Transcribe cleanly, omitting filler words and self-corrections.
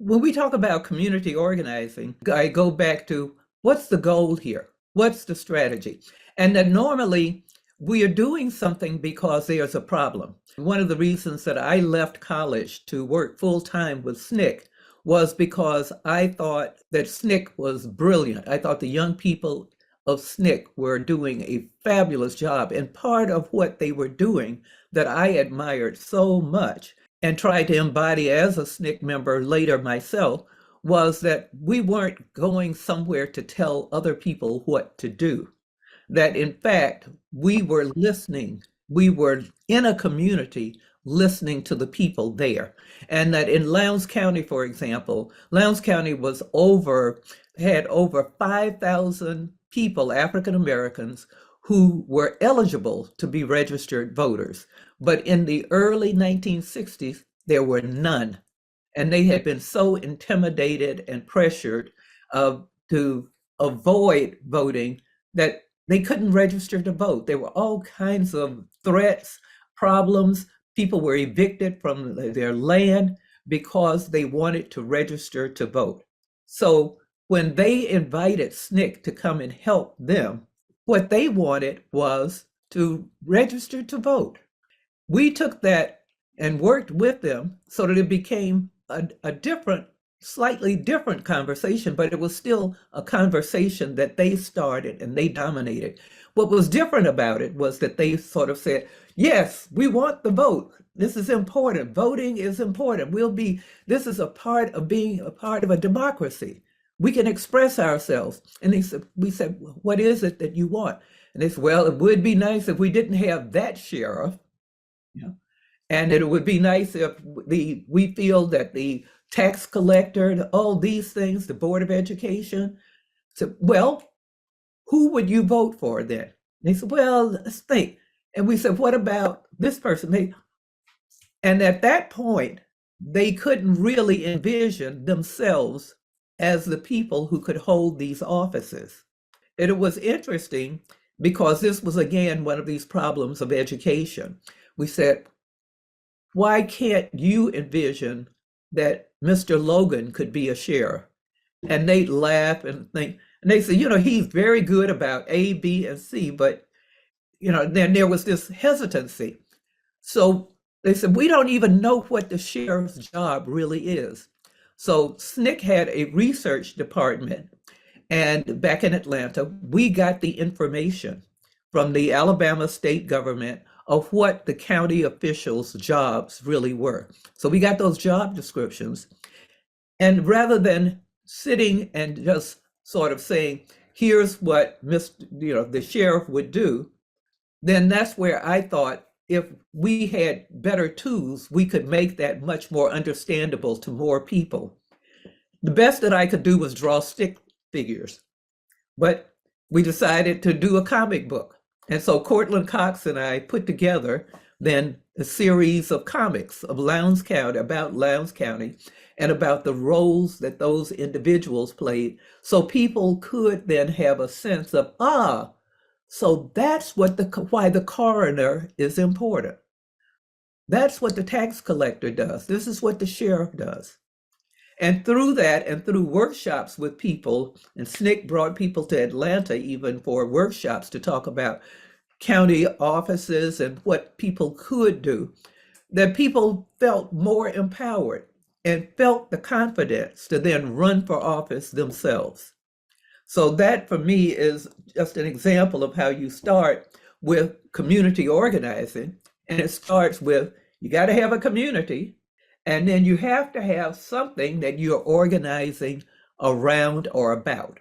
when we talk about community organizing, I go back to what's the goal here? What's the strategy? And that normally we are doing something because there's a problem. One of the reasons that I left college to work full time with SNCC was because I thought that SNCC was brilliant. I thought the young people of SNCC were doing a fabulous job. And part of what they were doing that I admired so much and tried to embody as a SNCC member later myself was that we weren't going somewhere to tell other people what to do. That in fact, we were listening. We were in a community listening to the people there. And that in Lowndes County, for example, Lowndes County had over 5,000 people, African Americans, who were eligible to be registered voters. But in the early 1960s, there were none. And they had been so intimidated and pressured to avoid voting that they couldn't register to vote. There were all kinds of threats, problems. People were evicted from their land because they wanted to register to vote. So when they invited SNCC to come and help them, what they wanted was to register to vote. We took that and worked with them so that it became a different, slightly different conversation, but it was still a conversation that they started and they dominated. What was different about it was that they sort of said, yes, we want the vote. This is important. Voting is important. This is a part of being a part of a democracy. We can express ourselves. And we said, what is it that you want? And they said, well, it would be nice if we didn't have that sheriff. Yeah. And it would be nice if we feel that the tax collector, all these things, the Board of Education. So, well, who would you vote for then? And they said, well, let's think. And we said, what about this person? And at that point, they couldn't really envision themselves as the people who could hold these offices. And it was interesting because this was, again, one of these problems of education. We said, why can't you envision that Mr. Logan could be a sheriff? And they'd laugh and think, and they say, he's very good about A, B, and C, but, then there was this hesitancy. So they said, we don't even know what the sheriff's job really is. So SNCC had a research department, and back in Atlanta, we got the information from the Alabama state government of what the county officials' jobs really were. So we got those job descriptions. And rather than sitting and just sort of saying, here's what the sheriff would do, then that's where I thought if we had better tools, we could make that much more understandable to more people. The best that I could do was draw stick figures, but we decided to do a comic book. And so Cortland Cox and I put together then a series of comics of Lowndes County, about Lowndes County, and about the roles that those individuals played. So people could then have a sense of, so that's why the coroner is important. That's what the tax collector does. This is what the sheriff does. And through that, and through workshops with people, and SNCC brought people to Atlanta even for workshops to talk about county offices and what people could do, that people felt more empowered and felt the confidence to then run for office themselves. So that for me is just an example of how you start with community organizing. And it starts with, you got to have a community, and then you have to have something that you're organizing around or about.